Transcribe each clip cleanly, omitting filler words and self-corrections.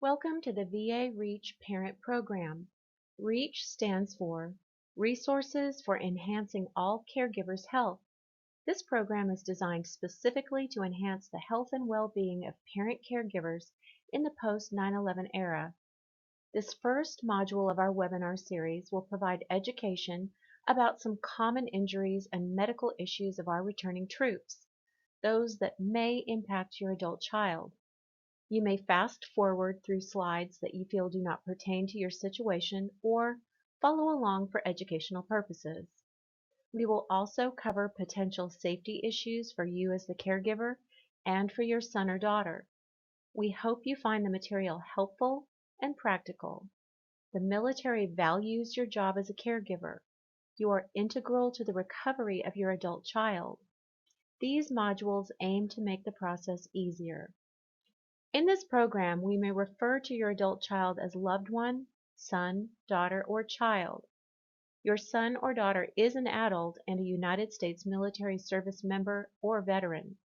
Welcome to the VA REACH Parent Program. REACH stands for Resources for Enhancing All Caregivers' Health. This program is designed specifically to enhance the health and well-being of parent caregivers in the post 9/11 era. This first module of our webinar series will provide education about some common injuries and medical issues of our returning troops, those that may impact your adult child. You may fast forward through slides that you feel do not pertain to your situation or follow along for educational purposes. We will also cover potential safety issues for you as the caregiver and for your son or daughter. We hope you find the material helpful and practical. The military values your job as a caregiver. You are integral to the recovery of your adult child. These modules aim to make the process easier. In this program, we may refer to your adult child as loved one, son, daughter, or child. Your son or daughter is an adult and a United States military service member or veteran,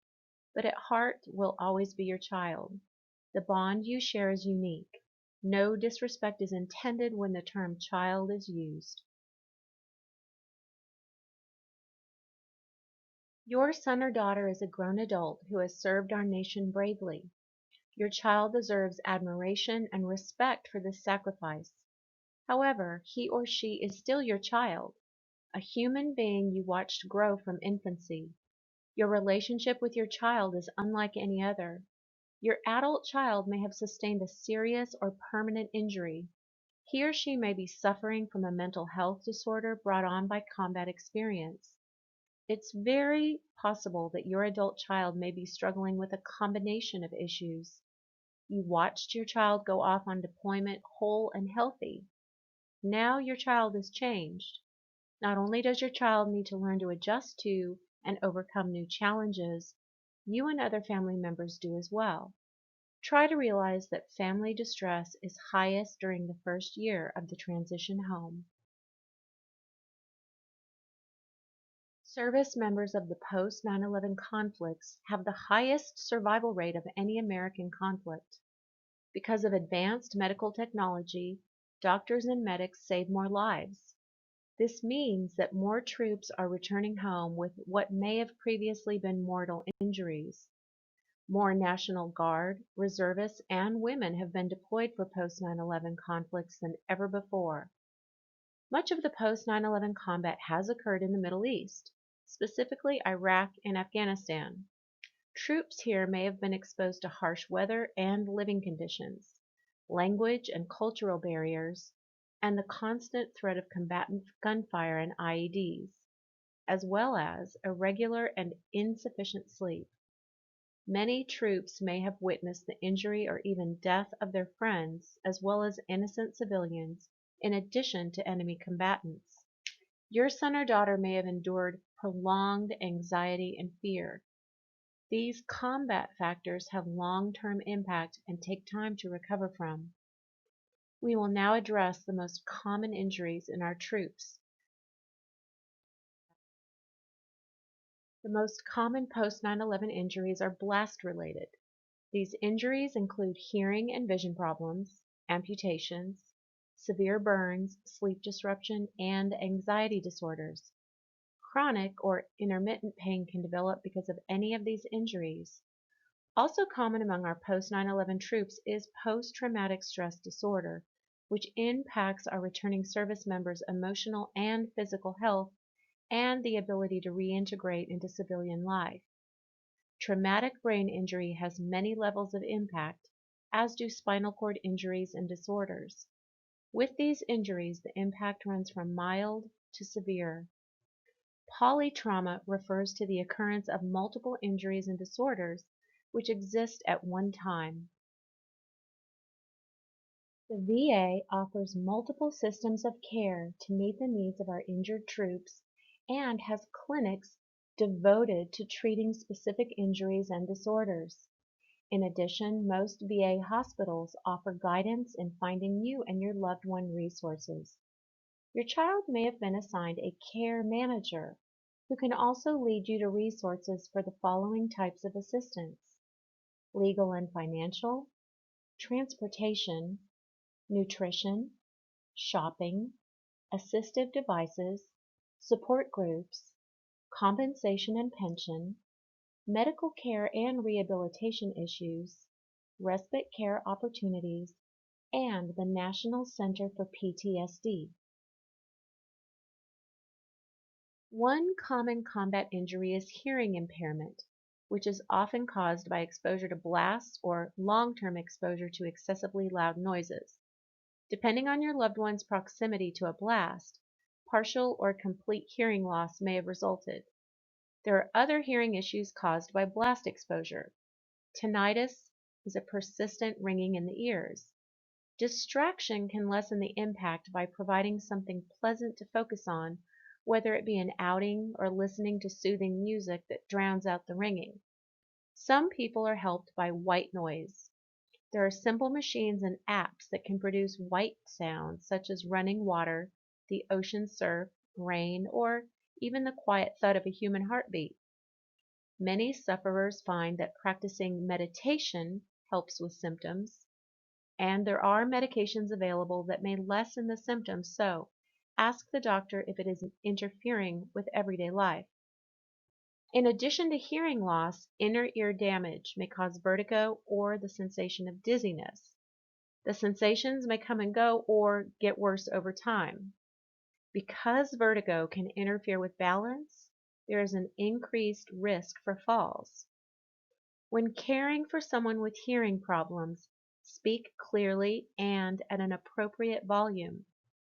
but at heart will always be your child. The bond you share is unique. No disrespect is intended when the term child is used. Your son or daughter is a grown adult who has served our nation bravely. Your child deserves admiration and respect for this sacrifice. However, he or she is still your child, a human being you watched grow from infancy. Your relationship with your child is unlike any other. Your adult child may have sustained a serious or permanent injury. He or she may be suffering from a mental health disorder brought on by combat experience. It's very possible that your adult child may be struggling with a combination of issues. You watched your child go off on deployment whole and healthy. Now your child is changed. Not only does your child need to learn to adjust to and overcome new challenges, you and other family members do as well. Try to realize that family distress is highest during the first year of the transition home. Service members of the post 9/11 conflicts have the highest survival rate of any American conflict. Because of advanced medical technology, doctors and medics save more lives. This means that more troops are returning home with what may have previously been mortal injuries. More National Guard, reservists, and women have been deployed for post 9/11 conflicts than ever before. Much of the post 9/11 combat has occurred in the Middle East, specifically Iraq and Afghanistan. Troops here may have been exposed to harsh weather and living conditions, language and cultural barriers, and the constant threat of combatant gunfire and IEDs, as well as irregular and insufficient sleep. Many troops may have witnessed the injury or even death of their friends, as well as innocent civilians, in addition to enemy combatants. Your son or daughter may have endured prolonged anxiety and fear. These combat factors have long-term impact and take time to recover from. We will now address the most common injuries in our troops. The most common post 9/11 injuries are blast-related. These injuries include hearing and vision problems, amputations, severe burns, sleep disruption, and anxiety disorders. Chronic or intermittent pain can develop because of any of these injuries. Also common among our post 9/11 troops is post-traumatic stress disorder, which impacts our returning service members' emotional and physical health and the ability to reintegrate into civilian life. Traumatic brain injury has many levels of impact, as do spinal cord injuries and disorders. With these injuries, the impact runs from mild to severe. Polytrauma refers to the occurrence of multiple injuries and disorders which exist at one time. The VA offers multiple systems of care to meet the needs of our injured troops and has clinics devoted to treating specific injuries and disorders. In addition, most VA hospitals offer guidance in finding you and your loved one resources. Your child may have been assigned a care manager who can also lead you to resources for the following types of assistance: legal and financial, transportation, nutrition, shopping, assistive devices, support groups, compensation and pension, medical care and rehabilitation issues, respite care opportunities, and the National Center for PTSD. One common combat injury is hearing impairment, which is often caused by exposure to blasts or long-term exposure to excessively loud noises. Depending on your loved one's proximity to a blast, partial or complete hearing loss may have resulted. There are other hearing issues caused by blast exposure. Tinnitus is a persistent ringing in the ears. Distraction can lessen the impact by providing something pleasant to focus on, whether it be an outing or listening to soothing music that drowns out the ringing. Some people are helped by white noise. There are simple machines and apps that can produce white sounds such as running water, the ocean surf, rain, or even the quiet thud of a human heartbeat. Many sufferers find that practicing meditation helps with symptoms, and there are medications available that may lessen the symptoms, so ask the doctor if it is interfering with everyday life. In addition to hearing loss, inner ear damage may cause vertigo or the sensation of dizziness. The sensations may come and go or get worse over time. Because vertigo can interfere with balance, there is an increased risk for falls. When caring for someone with hearing problems, speak clearly and at an appropriate volume.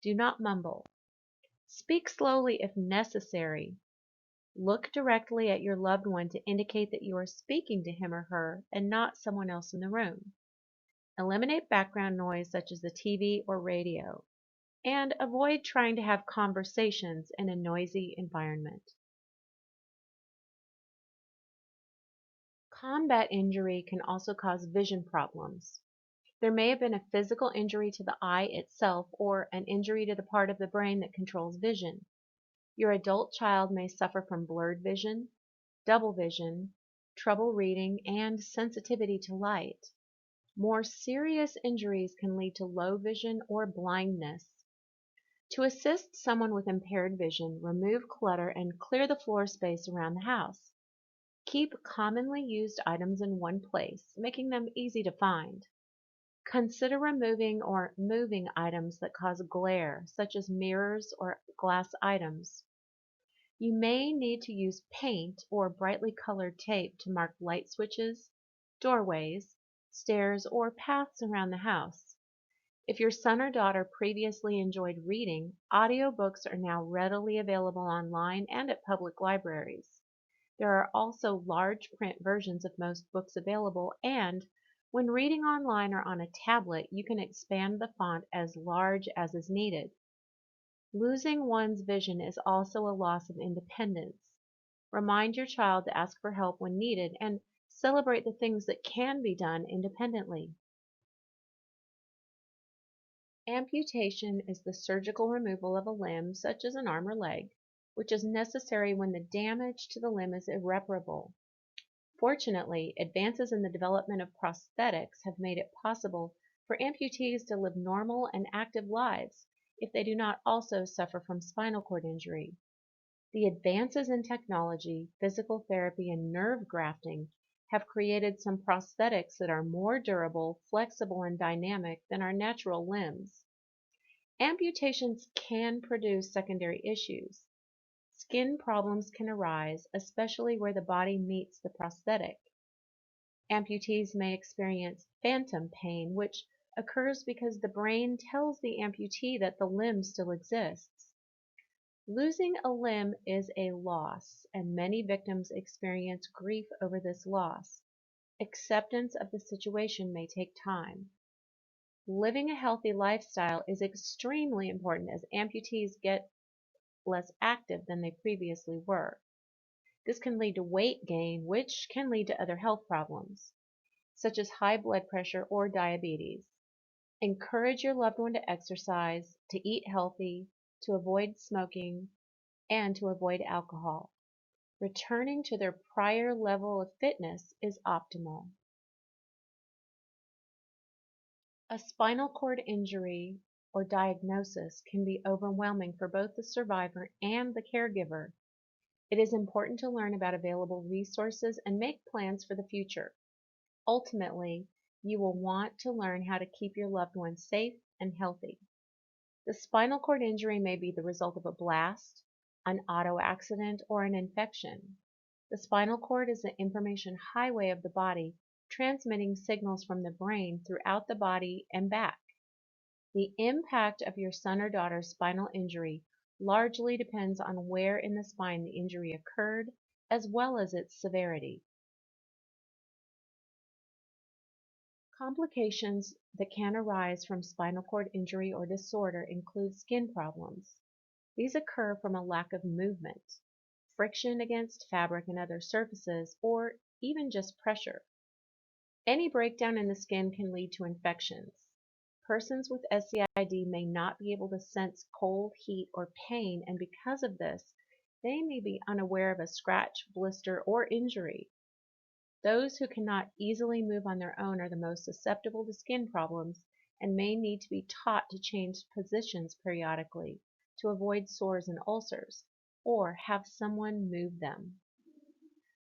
Do not mumble. Speak slowly if necessary. Look directly at your loved one to indicate that you are speaking to him or her and not someone else in the room. Eliminate background noise such as the TV or radio, and avoid trying to have conversations in a noisy environment. Combat injury can also cause vision problems. There may have been a physical injury to the eye itself or an injury to the part of the brain that controls vision. Your adult child may suffer from blurred vision, double vision, trouble reading, and sensitivity to light. More serious injuries can lead to low vision or blindness. To assist someone with impaired vision, remove clutter and clear the floor space around the house. Keep commonly used items in one place, making them easy to find. Consider removing or moving items that cause glare, such as mirrors or glass items. You may need to use paint or brightly colored tape to mark light switches, doorways, stairs, or paths around the house. If your son or daughter previously enjoyed reading, audiobooks are now readily available online and at public libraries. There are also large print versions of most books available, and when reading online or on a tablet, you can expand the font as large as is needed. Losing one's vision is also a loss of independence. Remind your child to ask for help when needed and celebrate the things that can be done independently. Amputation is the surgical removal of a limb, such as an arm or leg, which is necessary when the damage to the limb is irreparable. Fortunately, advances in the development of prosthetics have made it possible for amputees to live normal and active lives if they do not also suffer from spinal cord injury. The advances in technology, physical therapy, and nerve grafting have created some prosthetics that are more durable, flexible, and dynamic than our natural limbs. Amputations can produce secondary issues. Skin problems can arise, especially where the body meets the prosthetic. Amputees may experience phantom pain, which occurs because the brain tells the amputee that the limb still exists. Losing a limb is a loss, and many victims experience grief over this loss. Acceptance of the situation may take time. Living a healthy lifestyle is extremely important as amputees get less active than they previously were. This can lead to weight gain, which can lead to other health problems, such as high blood pressure or diabetes. Encourage your loved one to exercise, to eat healthy, to avoid smoking, and to avoid alcohol. Returning to their prior level of fitness is optimal. A spinal cord injury or diagnosis can be overwhelming for both the survivor and the caregiver. It is important to learn about available resources and make plans for the future. Ultimately, you will want to learn how to keep your loved one safe and healthy. The spinal cord injury may be the result of a blast, an auto accident, or an infection. The spinal cord is the information highway of the body, transmitting signals from the brain throughout the body and back. The impact of your son or daughter's spinal injury largely depends on where in the spine the injury occurred, as well as its severity. Complications that can arise from spinal cord injury or disorder include skin problems. These occur from a lack of movement, friction against fabric and other surfaces, or even just pressure. Any breakdown in the skin can lead to infections. Persons with SCID may not be able to sense cold, heat, or pain, and because of this, they may be unaware of a scratch, blister, or injury. Those who cannot easily move on their own are the most susceptible to skin problems and may need to be taught to change positions periodically to avoid sores and ulcers, or have someone move them.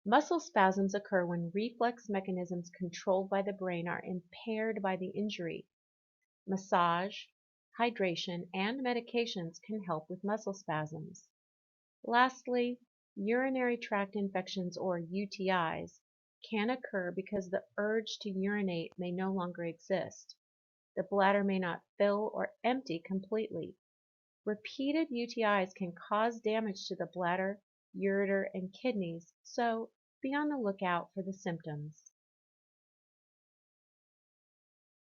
Muscle spasms occur when reflex mechanisms controlled by the brain are impaired by the injury. Massage, hydration, and medications can help with muscle spasms. Lastly, urinary tract infections or UTIs can occur because the urge to urinate may no longer exist. The bladder may not fill or empty completely. Repeated UTIs can cause damage to the bladder, ureter, and kidneys, so be on the lookout for the symptoms.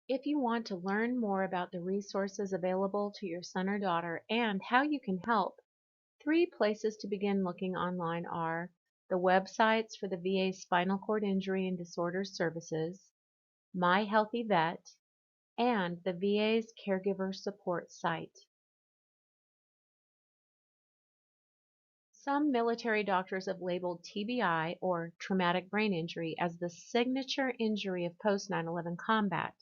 If you want to learn more about the resources available to your son or daughter and how you can help, 3 places to begin looking online are the websites for the VA Spinal Cord Injury and Disorders Services, My Healthy Vet, and the VA's Caregiver Support site. Some military doctors have labeled TBI, or traumatic brain injury, as the signature injury of post 9/11 combat.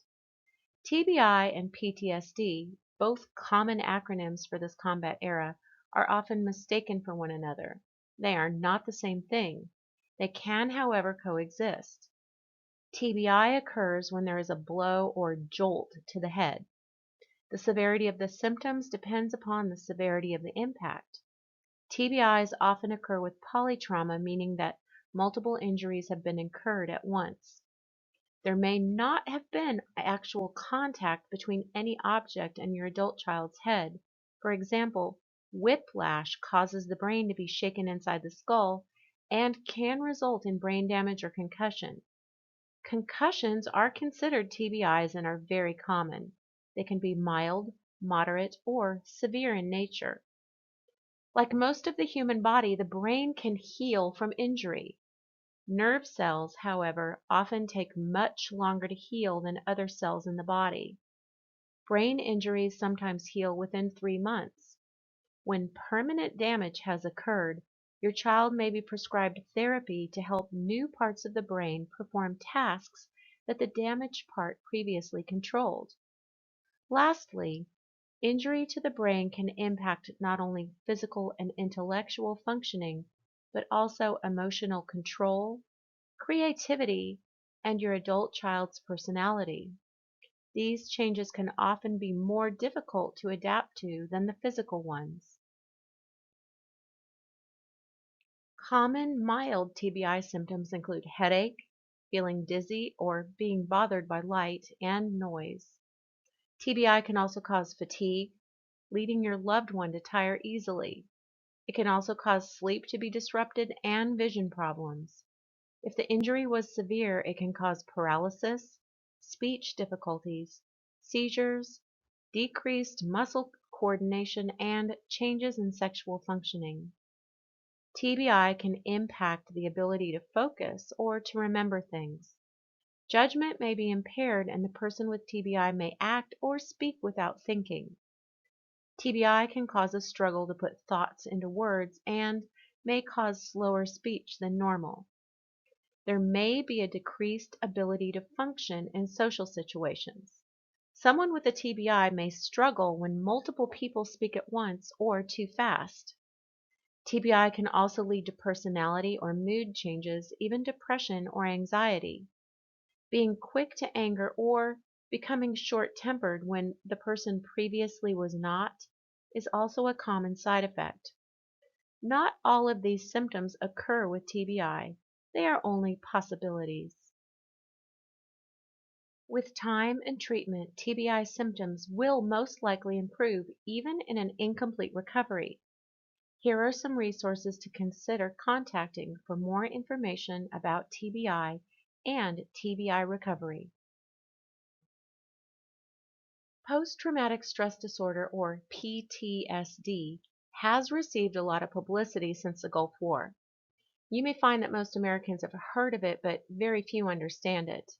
TBI and PTSD, both common acronyms for this combat era, are often mistaken for one another. They are not the same thing. They can, however, coexist. TBI occurs when there is a blow or jolt to the head. The severity of the symptoms depends upon the severity of the impact. TBIs often occur with polytrauma, meaning that multiple injuries have been incurred at once. There may not have been actual contact between any object and your adult child's head. For example, whiplash causes the brain to be shaken inside the skull and can result in brain damage or concussion. Concussions are considered TBIs and are very common. They can be mild, moderate, or severe in nature. Like most of the human body, the brain can heal from injury. Nerve cells, however, often take much longer to heal than other cells in the body. Brain injuries sometimes heal within 3 months. When permanent damage has occurred, your child may be prescribed therapy to help new parts of the brain perform tasks that the damaged part previously controlled. Lastly, injury to the brain can impact not only physical and intellectual functioning, but also emotional control, creativity, and your adult child's personality. These changes can often be more difficult to adapt to than the physical ones. Common mild TBI symptoms include headache, feeling dizzy, or being bothered by light and noise. TBI can also cause fatigue, leading your loved one to tire easily. It can also cause sleep to be disrupted and vision problems. If the injury was severe, it can cause paralysis, speech difficulties, seizures, decreased muscle coordination, and changes in sexual functioning. TBI can impact the ability to focus or to remember things. Judgment may be impaired, and the person with TBI may act or speak without thinking. TBI can cause a struggle to put thoughts into words and may cause slower speech than normal. There may be a decreased ability to function in social situations. Someone with a TBI may struggle when multiple people speak at once or too fast. TBI can also lead to personality or mood changes, even depression or anxiety. Being quick to anger or becoming short-tempered when the person previously was not is also a common side effect. Not all of these symptoms occur with TBI. They are only possibilities. With time and treatment, TBI symptoms will most likely improve even in an incomplete recovery. Here are some resources to consider contacting for more information about TBI and TBI recovery. Post-traumatic stress disorder, or PTSD, has received a lot of publicity since the Gulf War. You may find that most Americans have heard of it, but very few understand it.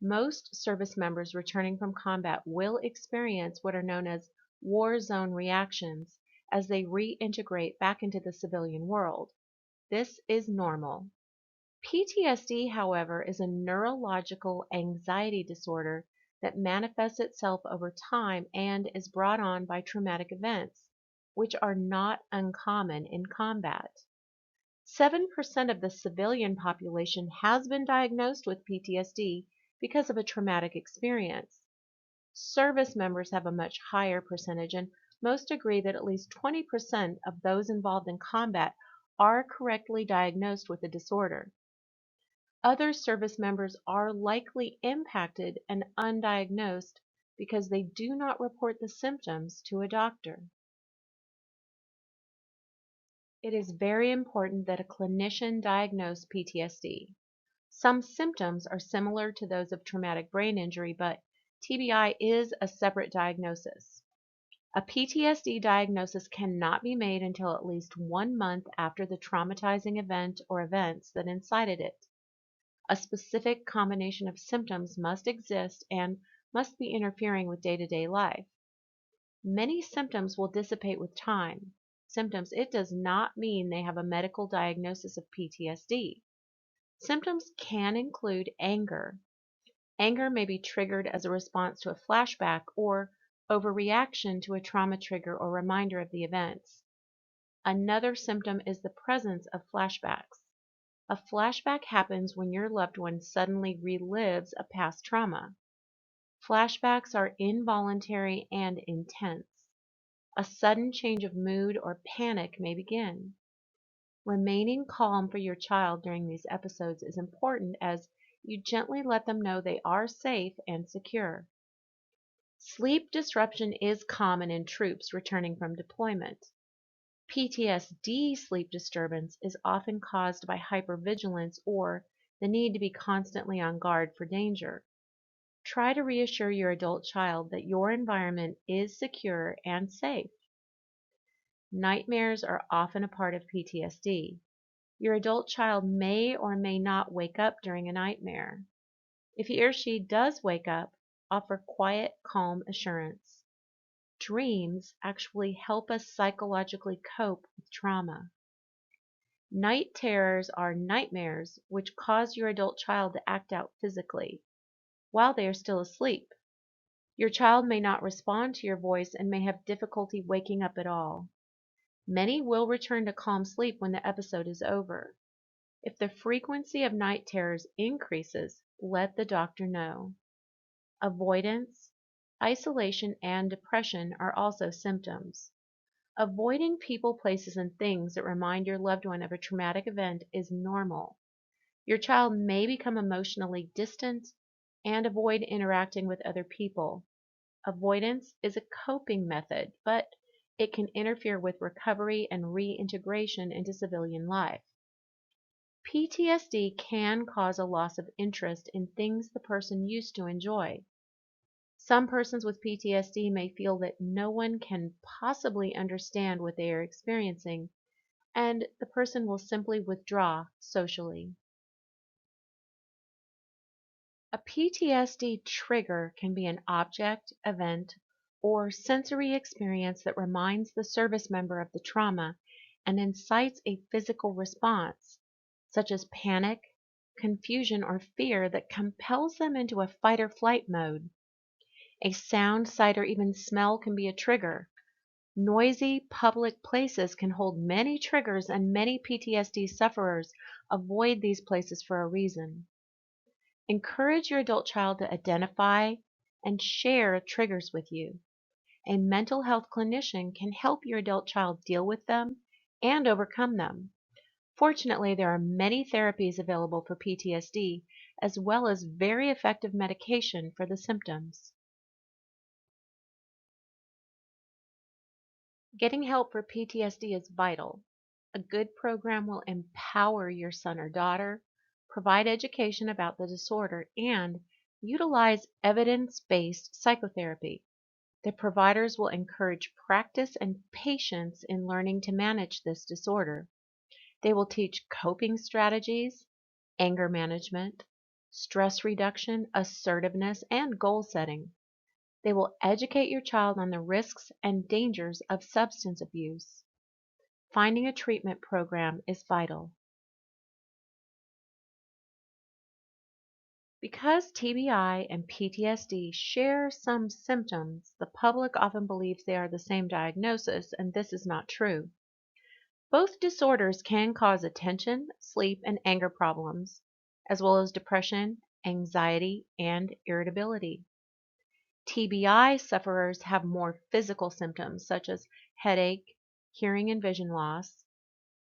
Most service members returning from combat will experience what are known as war zone reactions as they reintegrate back into the civilian world. This is normal. PTSD, however, is a neurological anxiety disorder that manifests itself over time and is brought on by traumatic events, which are not uncommon in combat. 7% of the civilian population has been diagnosed with PTSD because of a traumatic experience. Service members have a much higher percentage, and most agree that at least 20% of those involved in combat are correctly diagnosed with the disorder. Other service members are likely impacted and undiagnosed because they do not report the symptoms to a doctor. It is very important that a clinician diagnose PTSD. Some symptoms are similar to those of traumatic brain injury, but TBI is a separate diagnosis. A PTSD diagnosis cannot be made until at least 1 month after the traumatizing event or events that incited it. A specific combination of symptoms must exist and must be interfering with day-to-day life. Many symptoms will dissipate with time. Symptoms, it does not mean they have a medical diagnosis of PTSD. Symptoms can include anger. Anger may be triggered as a response to a flashback or overreaction to a trauma trigger or reminder of the events. Another symptom is the presence of flashbacks. A flashback happens when your loved one suddenly relives a past trauma. Flashbacks are involuntary and intense. A sudden change of mood or panic may begin. Remaining calm for your child during these episodes is important as you gently let them know they are safe and secure. Sleep disruption is common in troops returning from deployment. PTSD sleep disturbance is often caused by hypervigilance or the need to be constantly on guard for danger. Try to reassure your adult child that your environment is secure and safe. Nightmares are often a part of PTSD. Your adult child may or may not wake up during a nightmare. If he or she does wake up, offer quiet, calm assurance. Dreams actually help us psychologically cope with trauma. Night terrors are nightmares which cause your adult child to act out physically while they are still asleep. Your child may not respond to your voice and may have difficulty waking up at all. Many will return to calm sleep when the episode is over. If the frequency of night terrors increases, let the doctor know. Avoidance, isolation, and depression are also symptoms. Avoiding people, places, and things that remind your loved one of a traumatic event is normal. Your child may become emotionally distant and avoid interacting with other people. Avoidance is a coping method, but it can interfere with recovery and reintegration into civilian life. PTSD can cause a loss of interest in things the person used to enjoy. Some persons with PTSD may feel that no one can possibly understand what they are experiencing, and the person will simply withdraw socially. A PTSD trigger can be an object, event, or sensory experience that reminds the service member of the trauma and incites a physical response, such as panic, confusion, or fear that compels them into a fight or flight mode. A sound, sight, or even smell can be a trigger. Noisy public places can hold many triggers, and many PTSD sufferers avoid these places for a reason. Encourage your adult child to identify and share triggers with you. A mental health clinician can help your adult child deal with them and overcome them. Fortunately, there are many therapies available for PTSD, as well as very effective medication for the symptoms. Getting help for PTSD is vital. A good program will empower your son or daughter, provide education about the disorder, and utilize evidence-based psychotherapy. The providers will encourage practice and patience in learning to manage this disorder. They will teach coping strategies, anger management, stress reduction, assertiveness, and goal setting. They will educate your child on the risks and dangers of substance abuse. Finding a treatment program is vital. Because TBI and PTSD share some symptoms, the public often believes they are the same diagnosis, and this is not true. Both disorders can cause attention, sleep, and anger problems, as well as depression, anxiety, and irritability. TBI sufferers have more physical symptoms such as headache, hearing and vision loss,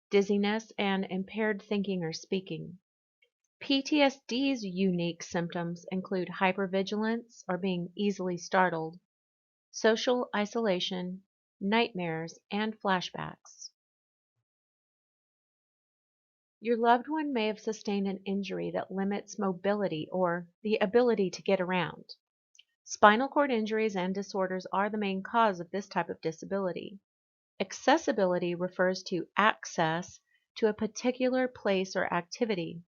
dizziness, and impaired thinking or speaking. PTSD's unique symptoms include hypervigilance or being easily startled, social isolation, nightmares, and flashbacks. Your loved one may have sustained an injury that limits mobility or the ability to get around. Spinal cord injuries and disorders are the main cause of this type of disability. Accessibility refers to access to a particular place or activity.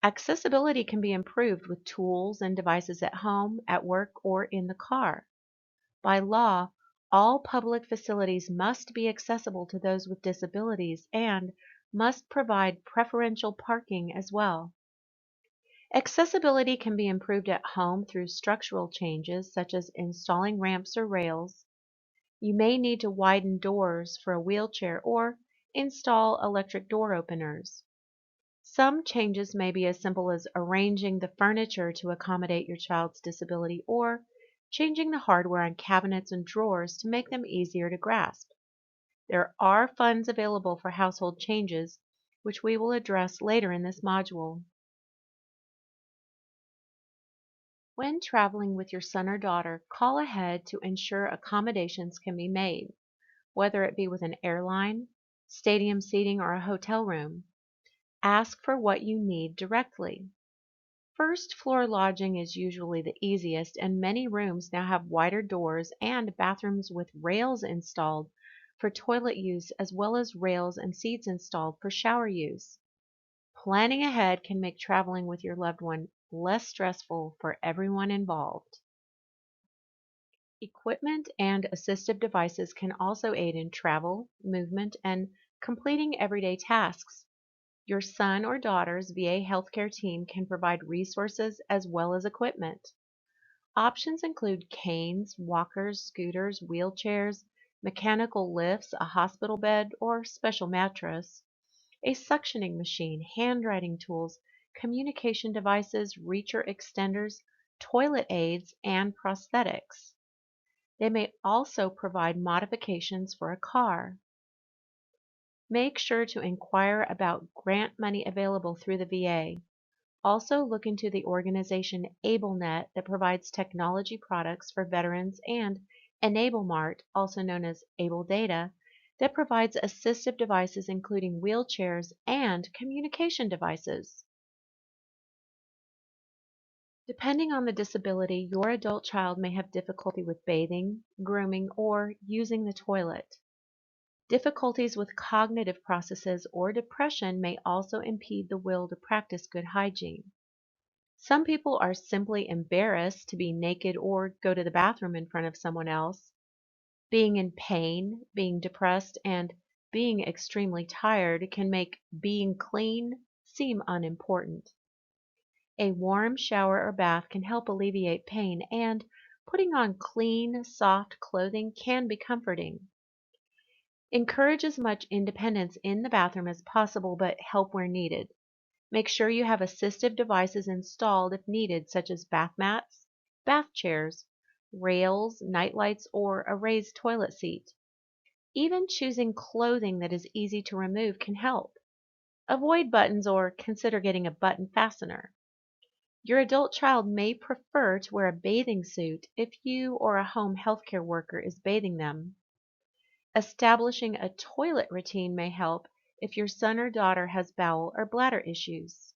Accessibility can be improved with tools and devices at home, at work, or in the car. By law, all public facilities must be accessible to those with disabilities and must provide preferential parking as well. Accessibility can be improved at home through structural changes such as installing ramps or rails. You may need to widen doors for a wheelchair or install electric door openers. Some changes may be as simple as arranging the furniture to accommodate your child's disability or changing the hardware on cabinets and drawers to make them easier to grasp. There are funds available for household changes, which we will address later in this module. When traveling with your son or daughter, call ahead to ensure accommodations can be made, whether it be with an airline, stadium seating, or a hotel room. Ask for what you need directly. First floor lodging is usually the easiest, and many rooms now have wider doors and bathrooms with rails installed for toilet use, as well as rails and seats installed for shower use. Planning ahead can make traveling with your loved one less stressful for everyone involved. Equipment and assistive devices can also aid in travel, movement, and completing everyday tasks. Your son or daughter's VA healthcare team can provide resources as well as equipment. Options include canes, walkers, scooters, wheelchairs, mechanical lifts, a hospital bed, or special mattress, a suctioning machine, handwriting tools, communication devices, reacher extenders, toilet aids, and prosthetics. They may also provide modifications for a car. Make sure to inquire about grant money available through the VA. Also look into the organization AbleNet that provides technology products for veterans, and EnableMart, also known as AbleData, that provides assistive devices including wheelchairs and communication devices. Depending on the disability, your adult child may have difficulty with bathing, grooming, or using the toilet. Difficulties with cognitive processes or depression may also impede the will to practice good hygiene. Some people are simply embarrassed to be naked or go to the bathroom in front of someone else. Being in pain, being depressed, and being extremely tired can make being clean seem unimportant. A warm shower or bath can help alleviate pain and putting on clean, soft clothing can be comforting. Encourage as much independence in the bathroom as possible, but help where needed. Make sure you have assistive devices installed if needed, such as bath mats, bath chairs, rails, nightlights, or a raised toilet seat. Even choosing clothing that is easy to remove can help. Avoid buttons or consider getting a button fastener. Your adult child may prefer to wear a bathing suit if you or a home healthcare worker is bathing them. Establishing a toilet routine may help if your son or daughter has bowel or bladder issues.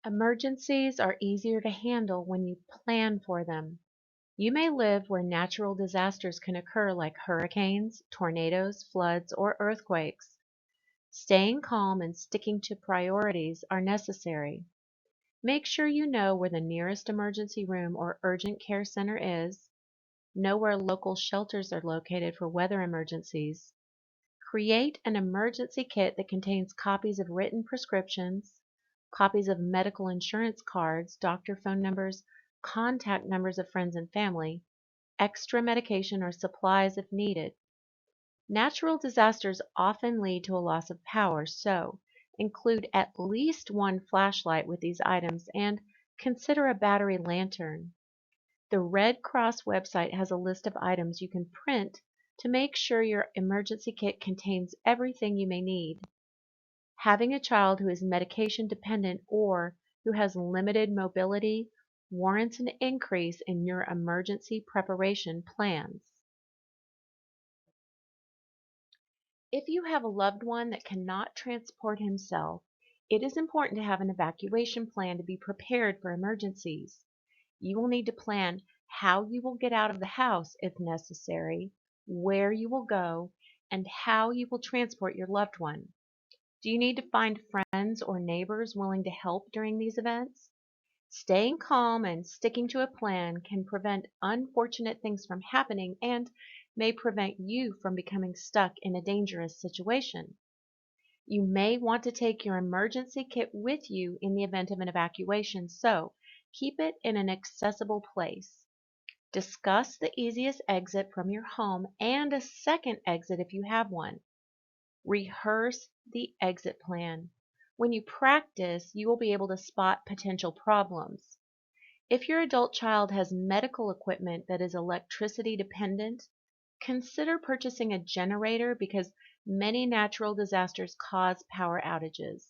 Emergencies are easier to handle when you plan for them. You may live where natural disasters can occur like hurricanes, tornadoes, floods, or earthquakes. Staying calm and sticking to priorities are necessary. Make sure you know where the nearest emergency room or urgent care center is. Know where local shelters are located for weather emergencies. Create an emergency kit that contains copies of written prescriptions, copies of medical insurance cards, doctor phone numbers, contact numbers of friends and family, extra medication or supplies if needed. Natural disasters often lead to a loss of power, so include at least one flashlight with these items and consider a battery lantern. The Red Cross website has a list of items you can print to make sure your emergency kit contains everything you may need. Having a child who is medication dependent or who has limited mobility warrants an increase in your emergency preparation plans. If you have a loved one that cannot transport himself, it is important to have an evacuation plan to be prepared for emergencies. You will need to plan how you will get out of the house if necessary, where you will go, and how you will transport your loved one. Do you need to find friends or neighbors willing to help during these events? Staying calm and sticking to a plan can prevent unfortunate things from happening and may prevent you from becoming stuck in a dangerous situation. You may want to take your emergency kit with you in the event of an evacuation, so keep it in an accessible place. Discuss the easiest exit from your home and a second exit if you have one. Rehearse the exit plan. When you practice, you will be able to spot potential problems. If your adult child has medical equipment that is electricity dependent, consider purchasing a generator because many natural disasters cause power outages.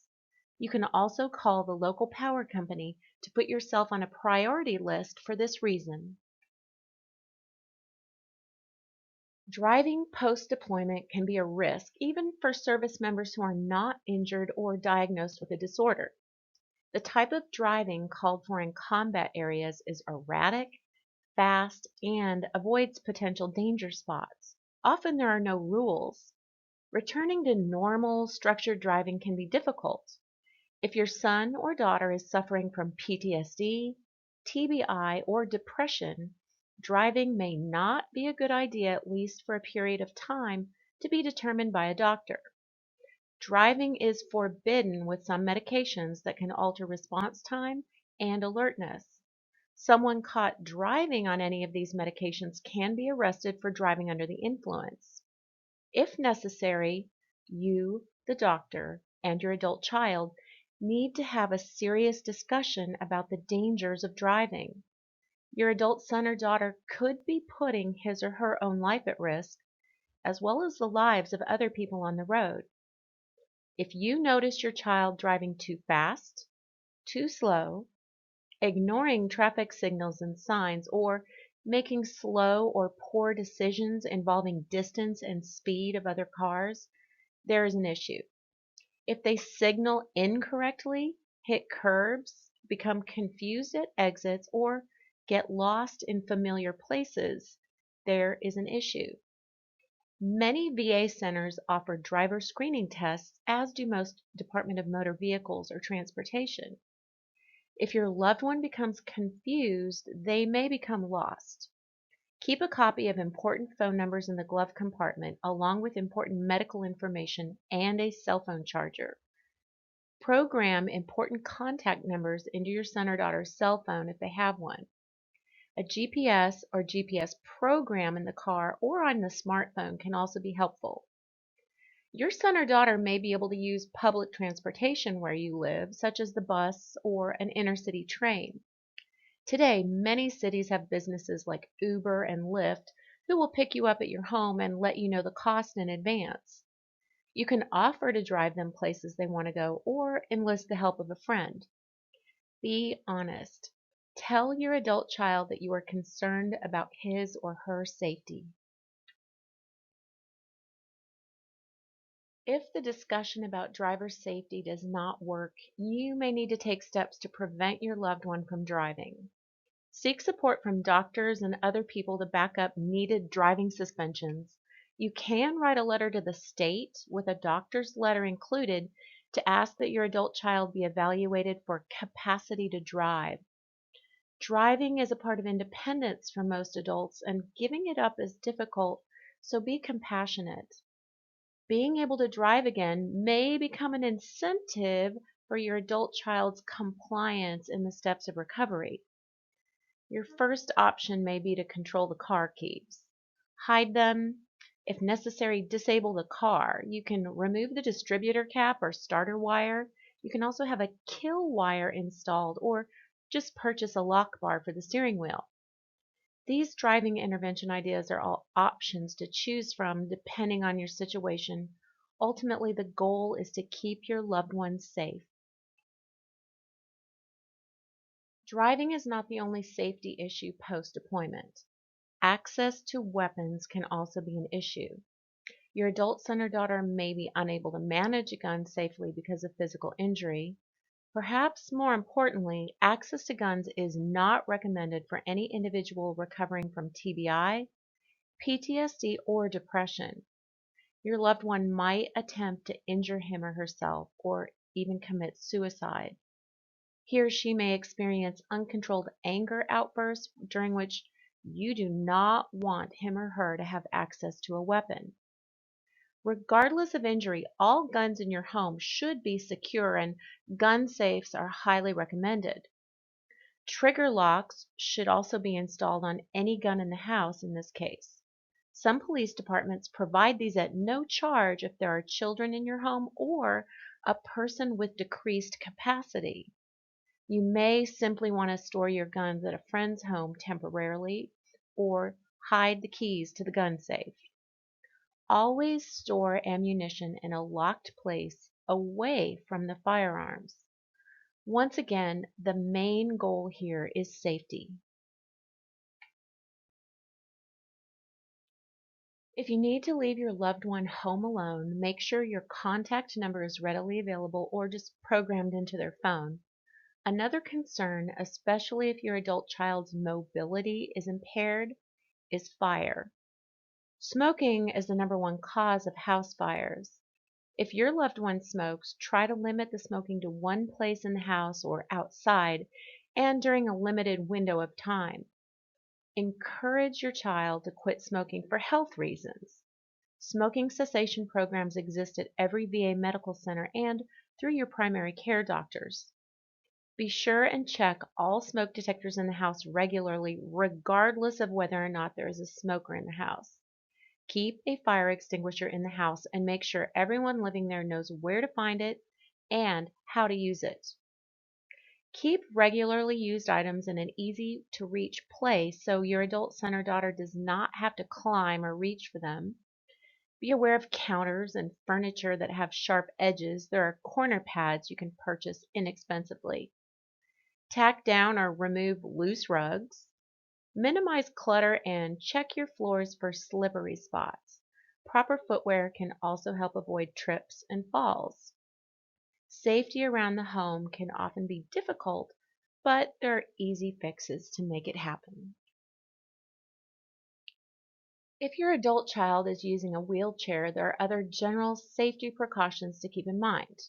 You can also call the local power company to put yourself on a priority list for this reason. Driving post-deployment can be a risk even for service members who are not injured or diagnosed with a disorder. The type of driving called for in combat areas is erratic, fast, and avoids potential danger spots. Often there are no rules. Returning to normal, structured driving can be difficult. If your son or daughter is suffering from PTSD, TBI, or depression, driving may not be a good idea at least for a period of time to be determined by a doctor. Driving is forbidden with some medications that can alter response time and alertness. Someone caught driving on any of these medications can be arrested for driving under the influence. If necessary, you, the doctor, and your adult child need to have a serious discussion about the dangers of driving. Your adult son or daughter could be putting his or her own life at risk, as well as the lives of other people on the road. If you notice your child driving too fast, too slow, ignoring traffic signals and signs, or making slow or poor decisions involving distance and speed of other cars, there is an issue. If they signal incorrectly, hit curbs, become confused at exits, or get lost in familiar places, there is an issue. Many VA centers offer driver screening tests, as do most Department of Motor Vehicles or Transportation. If your loved one becomes confused, they may become lost. Keep a copy of important phone numbers in the glove compartment, along with important medical information and a cell phone charger. Program important contact numbers into your son or daughter's cell phone if they have one. A GPS or GPS program in the car or on the smartphone can also be helpful. Your son or daughter may be able to use public transportation where you live, such as the bus or an inner city train. Today, many cities have businesses like Uber and Lyft who will pick you up at your home and let you know the cost in advance. You can offer to drive them places they want to go or enlist the help of a friend. Be honest. Tell your adult child that you are concerned about his or her safety. If the discussion about driver safety does not work, you may need to take steps to prevent your loved one from driving. Seek support from doctors and other people to back up needed driving suspensions. You can write a letter to the state with a doctor's letter included to ask that your adult child be evaluated for capacity to drive. Driving is a part of independence for most adults, and giving it up is difficult, so be compassionate. Being able to drive again may become an incentive for your adult child's compliance in the steps of recovery. Your first option may be to control the car keys. Hide them. If necessary, disable the car. You can remove the distributor cap or starter wire. You can also have a kill wire installed or just purchase a lock bar for the steering wheel. These driving intervention ideas are all options to choose from depending on your situation. Ultimately, the goal is to keep your loved ones safe. Driving is not the only safety issue post-deployment. Access to weapons can also be an issue. Your adult son or daughter may be unable to manage a gun safely because of physical injury. Perhaps more importantly, access to guns is not recommended for any individual recovering from TBI, PTSD, or depression. Your loved one might attempt to injure him or herself or even commit suicide. He or she may experience uncontrolled anger outbursts during which you do not want him or her to have access to a weapon. Regardless of injury, all guns in your home should be secure and gun safes are highly recommended. Trigger locks should also be installed on any gun in the house in this case. Some police departments provide these at no charge if there are children in your home or a person with decreased capacity. You may simply want to store your guns at a friend's home temporarily or hide the keys to the gun safe. Always store ammunition in a locked place away from the firearms. Once again, the main goal here is safety. If you need to leave your loved one home alone, make sure your contact number is readily available or just programmed into their phone. Another concern, especially if your adult child's mobility is impaired, is fire. Smoking is the #1 cause of house fires. If your loved one smokes, try to limit the smoking to one place in the house or outside and during a limited window of time. Encourage your child to quit smoking for health reasons. Smoking cessation programs exist at every VA medical center and through your primary care doctors. Be sure and check all smoke detectors in the house regularly, regardless of whether or not there is a smoker in the house. Keep a fire extinguisher in the house and make sure everyone living there knows where to find it and how to use it. Keep regularly used items in an easy to reach place so your adult son or daughter does not have to climb or reach for them. Be aware of counters and furniture that have sharp edges. There are corner pads you can purchase inexpensively. Tack down or remove loose rugs. Minimize clutter and check your floors for slippery spots. Proper footwear can also help avoid trips and falls. Safety around the home can often be difficult, but there are easy fixes to make it happen. If your adult child is using a wheelchair, there are other general safety precautions to keep in mind.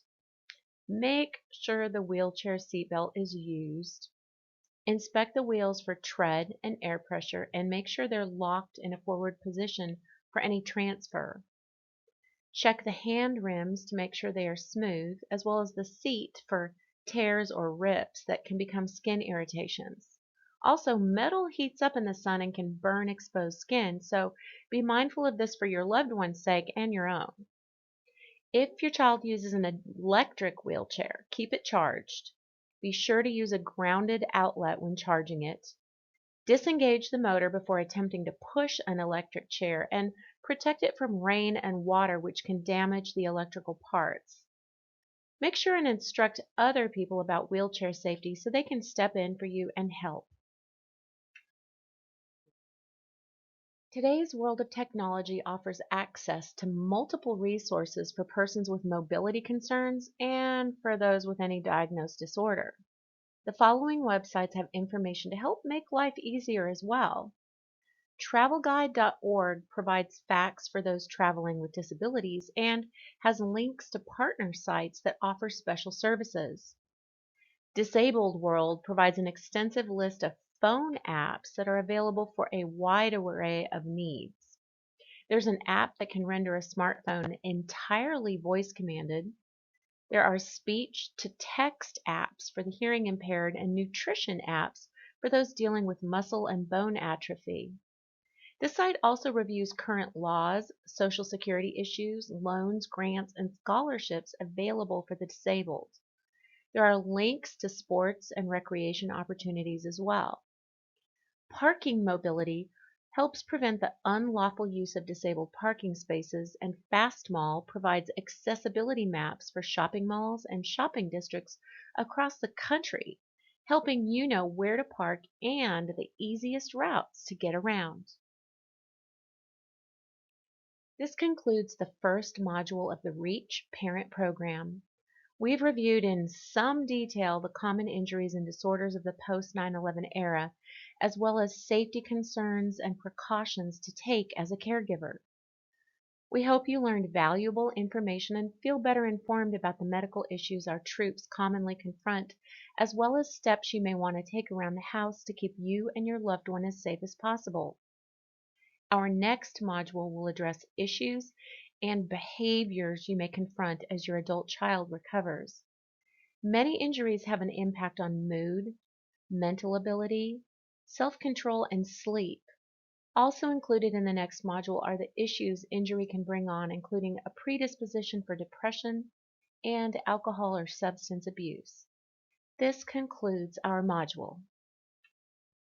Make sure the wheelchair seatbelt is used. Inspect the wheels for tread and air pressure and make sure they're locked in a forward position for any transfer. Check the hand rims to make sure they are smooth, as well as the seat for tears or rips that can become skin irritations. Also, metal heats up in the sun and can burn exposed skin, so be mindful of this for your loved one's sake and your own. If your child uses an electric wheelchair, keep it charged. Be sure to use a grounded outlet when charging it. Disengage the motor before attempting to push an electric chair and protect it from rain and water, which can damage the electrical parts. Make sure and instruct other people about wheelchair safety so they can step in for you and help. Today's world of technology offers access to multiple resources for persons with mobility concerns and for those with any diagnosed disorder. The following websites have information to help make life easier as well. TravelGuide.org provides facts for those traveling with disabilities and has links to partner sites that offer special services. Disabled World provides an extensive list of phone apps that are available for a wide array of needs. There's an app that can render a smartphone entirely voice commanded. There are speech to text apps for the hearing impaired and nutrition apps for those dealing with muscle and bone atrophy. This site also reviews current laws, Social Security issues, loans, grants, and scholarships available for the disabled. There are links to sports and recreation opportunities as well. Parking Mobility helps prevent the unlawful use of disabled parking spaces, and FastMall provides accessibility maps for shopping malls and shopping districts across the country, helping you know where to park and the easiest routes to get around. This concludes the first module of the REACH Parent Program. We've reviewed in some detail the common injuries and disorders of the post 9/11 era, as well as safety concerns and precautions to take as a caregiver. We hope you learned valuable information and feel better informed about the medical issues our troops commonly confront, as well as steps you may want to take around the house to keep you and your loved one as safe as possible. Our next module will address issues and behaviors you may confront as your adult child recovers. Many injuries have an impact on mood, mental ability, self-control, and sleep. Also included in the next module are the issues injury can bring on, including a predisposition for depression and alcohol or substance abuse. This concludes our module.